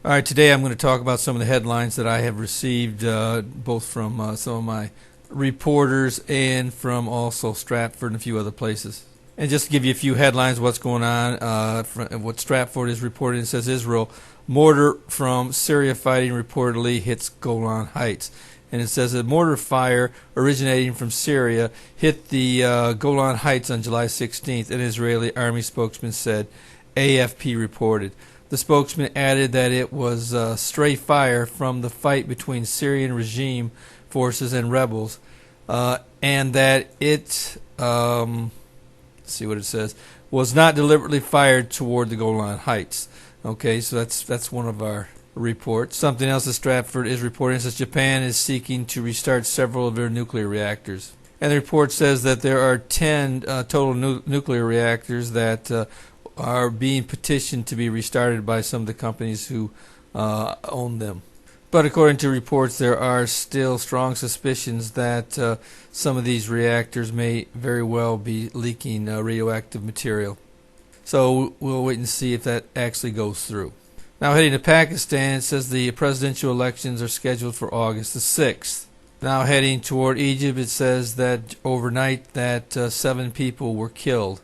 All right, today I'm going to talk about some of the headlines that I have received both from some of my reporters and from also Stratford and a few other places. And just to give you a few headlines, what's going on, what Stratford is reporting, it says Israel, mortar from Syria fighting reportedly hits Golan Heights. And it says a mortar fire originating from Syria hit the Golan Heights on July 16th, an Israeli army spokesman said, AFP reported. The spokesman added that it was stray fire from the fight between Syrian regime forces and rebels, and that it, let's see what it says, was not deliberately fired toward the Golan Heights. Okay, so that's one of our reports. Something else that Stratford is reporting says Japan is seeking to restart several of their nuclear reactors. And the report says that there are 10 total nuclear reactors that are being petitioned to be restarted by some of the companies who own them. But according to reports, there are still strong suspicions that some of these reactors may very well be leaking radioactive material. So we'll wait and see if that actually goes through. Now heading to Pakistan, it says the presidential elections are scheduled for August the 6th. Now heading toward Egypt, it says that overnight that 7 people were killed.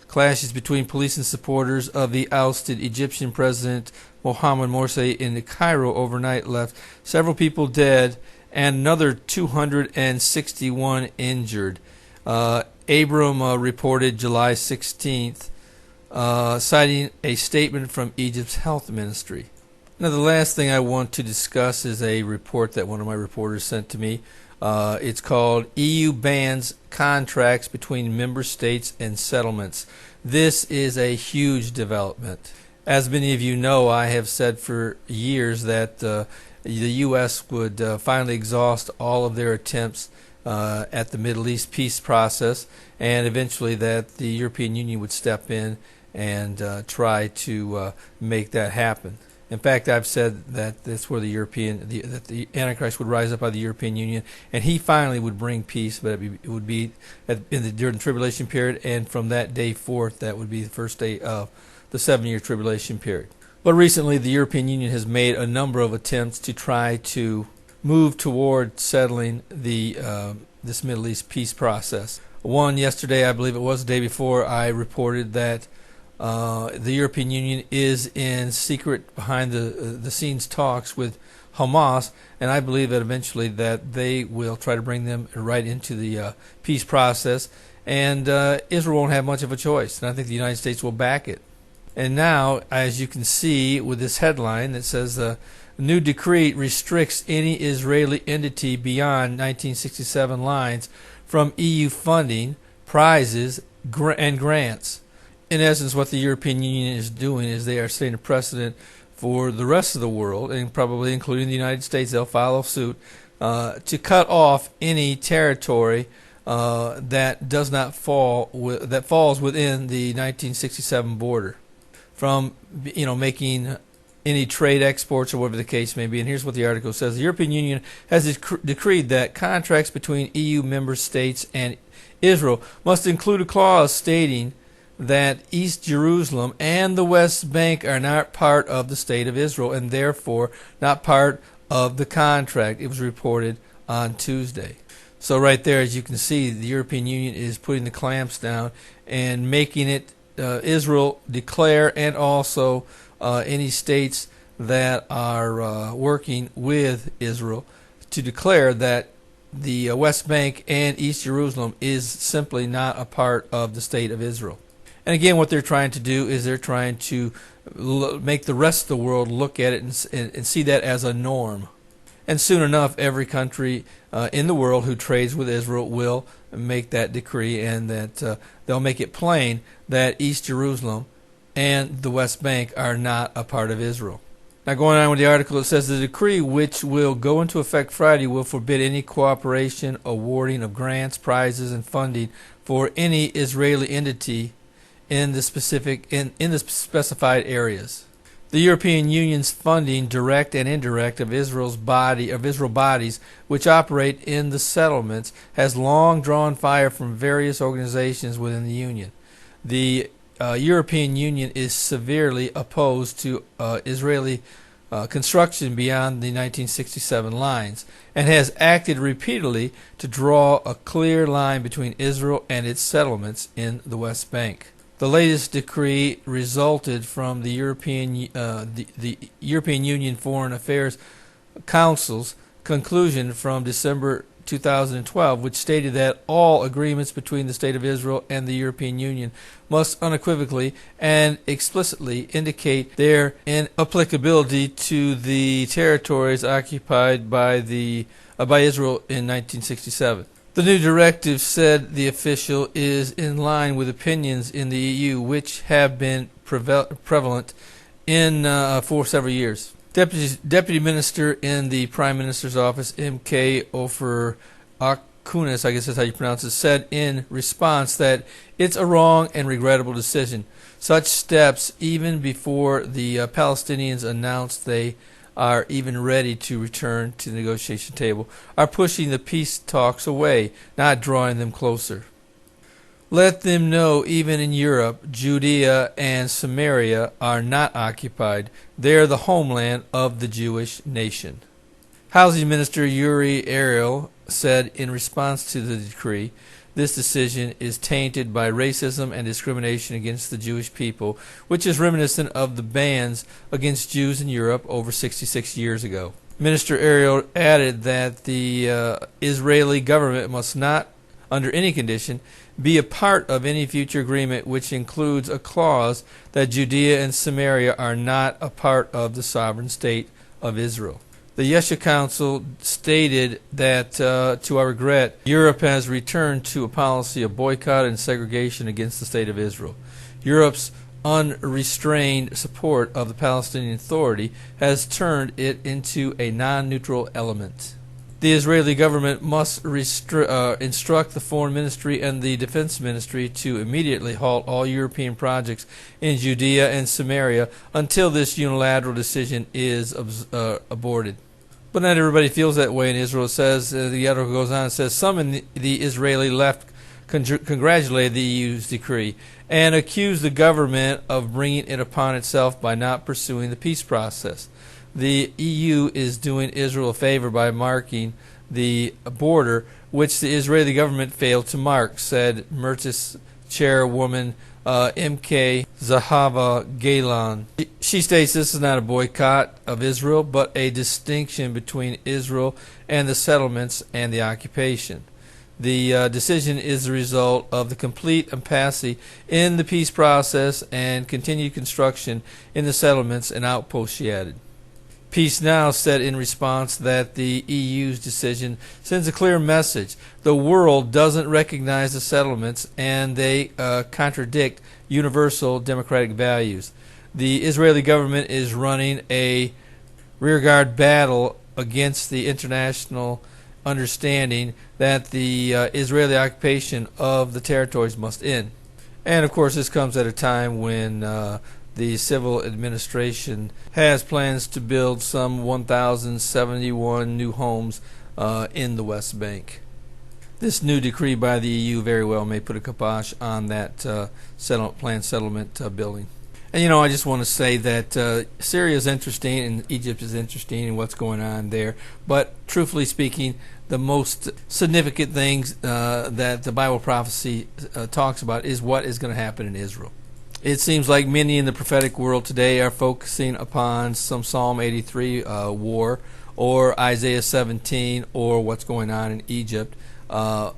Clashes between police and supporters of the ousted Egyptian president Mohamed Morsi in Cairo overnight left several people dead and another 261 injured. Abram reported July 16th, citing a statement from Egypt's health ministry. Now, the last thing I want to discuss is a report that one of my reporters sent to me. It's called EU Bans Contracts Between Member States and Settlements. This is a huge development. As many of you know, I have said for years that the U.S. would finally exhaust all of their attempts at the Middle East peace process, and eventually that the European Union would step in and try to make that happen. In fact, I've said that that's where that the Antichrist would rise up out of the European Union, and he finally would bring peace, but it would be during the tribulation period, and from that day forth, that would be the first day of the 7-year tribulation period. But recently, the European Union has made a number of attempts to try to move toward settling this Middle East peace process. One yesterday, I believe it was the day before, I reported that the European Union is in secret behind the scenes talks with Hamas, and I believe that eventually that they will try to bring them right into the peace process, and Israel won't have much of a choice, and I think the United States will back it. And now, as you can see with this headline that says a new decree restricts any Israeli entity beyond 1967 lines from EU funding, prizes, and grants. In essence, what the European Union is doing is they are setting a precedent for the rest of the world, and probably including the United States. They'll follow suit to cut off any territory that does not that falls within the 1967 border from making any trade exports or whatever the case may be. And here's what the article says: the European Union has decreed that contracts between EU member states and Israel must include a clause stating that East Jerusalem and the West Bank are not part of the State of Israel and therefore not part of the contract. It was reported on Tuesday. So right there, as you can see, the European Union is putting the clamps down and making it Israel declare, and also any states that are working with Israel to declare that the West Bank and East Jerusalem is simply not a part of the State of Israel. And again, what they're trying to do is they're trying to make the rest of the world look at it and see that as a norm. And soon enough, every country in the world who trades with Israel will make that decree, and that they'll make it plain that East Jerusalem and the West Bank are not a part of Israel. Now, going on with the article, it says the decree, which will go into effect Friday, will forbid any cooperation, awarding of grants, prizes, and funding for any Israeli entity in the specified areas. The European Union's funding, direct and indirect, of Israel bodies which operate in the settlements has long drawn fire from various organizations within the Union. The European Union is severely opposed to Israeli construction beyond the 1967 lines, and has acted repeatedly to draw a clear line between Israel and its settlements in the West Bank. The latest decree resulted from the European Union Foreign Affairs Council's conclusion from December 2012, which stated that all agreements between the State of Israel and the European Union must unequivocally and explicitly indicate their inapplicability to the territories occupied by Israel in 1967. The new directive, said the official, is in line with opinions in the EU which have been prevalent for several years. Deputy Minister in the Prime Minister's office, M.K. Ofer Akunis, I guess that's how you pronounce it, said in response that it's a wrong and regrettable decision. Such steps, even before the Palestinians announced they are even ready to return to the negotiation table, are pushing the peace talks away, not drawing them closer. Let them know, even in Europe, Judea and Samaria are not occupied. They are the homeland of the Jewish nation. Housing Minister Uri Ariel said in response to the decree, this decision is tainted by racism and discrimination against the Jewish people, which is reminiscent of the bans against Jews in Europe over 66 years ago. Minister Ariel added that the Israeli government must not, under any condition, be a part of any future agreement which includes a clause that Judea and Samaria are not a part of the sovereign state of Israel. The Yesha Council stated that, to our regret, Europe has returned to a policy of boycott and segregation against the State of Israel. Europe's unrestrained support of the Palestinian Authority has turned it into a non-neutral element. The Israeli government must instruct the Foreign Ministry and the Defense Ministry to immediately halt all European projects in Judea and Samaria until this unilateral decision is aborted. But not everybody feels that way in Israel. It says, the article goes on, it says, some in the Israeli left congratulated the EU's decree and accused the government of bringing it upon itself by not pursuing the peace process. The EU is doing Israel a favor by marking the border, which the Israeli government failed to mark, said Mertis chairwoman M.K. Zahava Galan. She states this is not a boycott of Israel, but a distinction between Israel and the settlements and the occupation. The decision is the result of the complete impasse in the peace process and continued construction in the settlements and outposts, she added. Peace Now said in response that the EU's decision sends a clear message. The world doesn't recognize the settlements and they contradict universal democratic values. The Israeli government is running a rearguard battle against the international understanding that the Israeli occupation of the territories must end. And of course this comes at a time when the civil administration has plans to build some 1,071 new homes in the West Bank. This new decree by the EU very well may put a kibosh on that planned settlement building. And you know, I just want to say that Syria is interesting and Egypt is interesting and what's going on there. But truthfully speaking, the most significant things that the Bible prophecy talks about is what is going to happen in Israel. It seems like many in the prophetic world today are focusing upon some Psalm 83 war or Isaiah 17 or what's going on in Egypt. But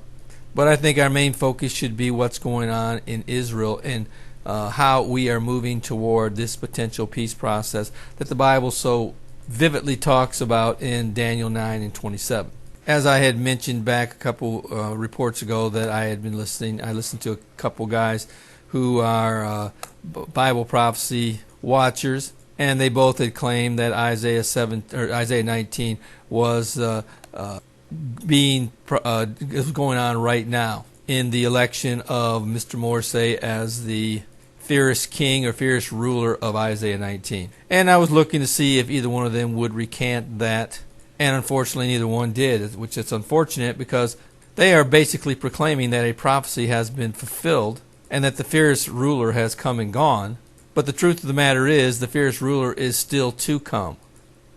I think our main focus should be what's going on in Israel and how we are moving toward this potential peace process that the Bible so vividly talks about in Daniel 9 and 27. As I had mentioned back a couple reports ago that I had been listening, I listened to a couple guys who are Bible prophecy watchers, and they both had claimed that Isaiah 19 was going on right now in the election of Mr. Morsi as the fierce king or fierce ruler of Isaiah 19. And I was looking to see if either one of them would recant that, and unfortunately neither one did, which is unfortunate because they are basically proclaiming that a prophecy has been fulfilled and that the fierce ruler has come and gone. But the truth of the matter is the fierce ruler is still to come.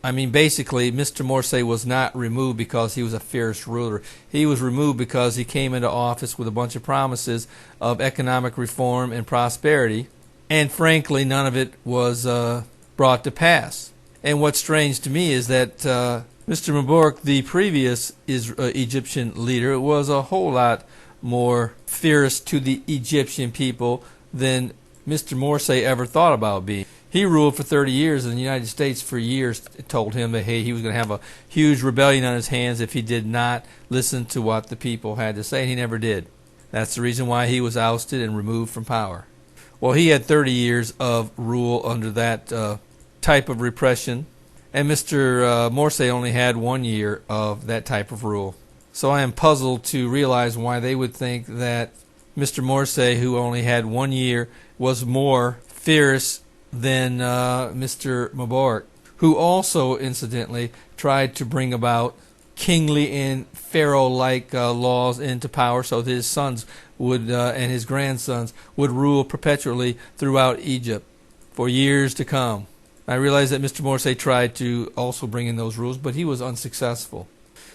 I mean, basically, Mr. Morsi was not removed because he was a fierce ruler. He was removed because he came into office with a bunch of promises of economic reform and prosperity, and frankly, none of it was brought to pass. And what's strange to me is that Mr. Mubarak, the previous Egyptian leader, was a whole lot more fierce to the Egyptian people than Mr. Morsi ever thought about being. He ruled for 30 years, and the United States for years told him that, hey, he was going to have a huge rebellion on his hands if he did not listen to what the people had to say, and he never did. That's the reason why he was ousted and removed from power. Well, he had 30 years of rule under that type of repression, and Mr. Morsi only had 1 year of that type of rule. So I am puzzled to realize why they would think that Mr. Morsi, who only had 1 year, was more fierce than Mr. Mubarak, who also, incidentally, tried to bring about kingly and pharaoh-like laws into power so that his sons would and his grandsons would rule perpetually throughout Egypt for years to come. I realize that Mr. Morsi tried to also bring in those rules, but he was unsuccessful.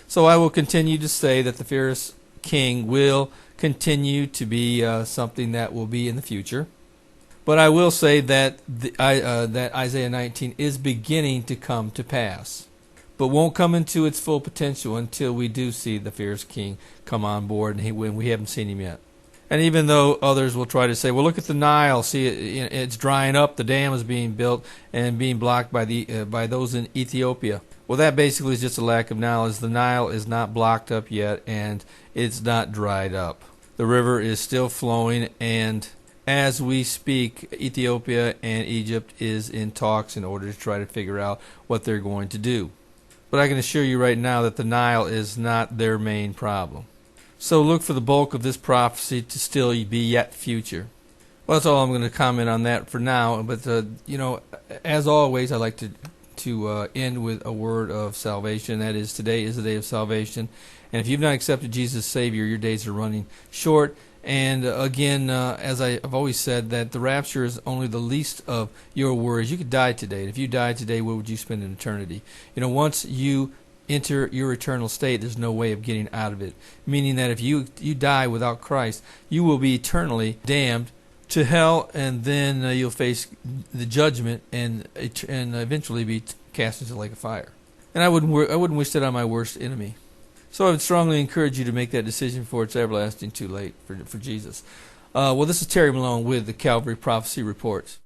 So I will continue to say that the fierce king will continue to be something that will be in the future. But I will say that that Isaiah 19 is beginning to come to pass, but won't come into its full potential until we do see the fierce king come on board, and when we haven't seen him yet. And even though others will try to say, well, look at the Nile, see it's drying up, the dam is being built and being blocked by those in Ethiopia. Well, that basically is just a lack of knowledge. The Nile is not blocked up yet, and it's not dried up. The river is still flowing, and as we speak, Ethiopia and Egypt is in talks in order to try to figure out what they're going to do. But I can assure you right now that the Nile is not their main problem. So look for the bulk of this prophecy to still be yet future. Well, that's all I'm going to comment on that for now. But, as always, I like to end with a word of salvation. That is, today is the day of salvation. And if you've not accepted Jesus as Savior, your days are running short. And again, as I've always said, that the rapture is only the least of your worries. You could die today. And if you died today, where would you spend an eternity? Once you enter your eternal state, there's no way of getting out of it. Meaning that if you die without Christ, you will be eternally damned to hell, and then you'll face the judgment and eventually be cast into the lake of fire. And I wouldn't wish that on my worst enemy. So I would strongly encourage you to make that decision before it's everlasting too late for Jesus. Well, this is Terry Malone with the Calvary Prophecy Reports.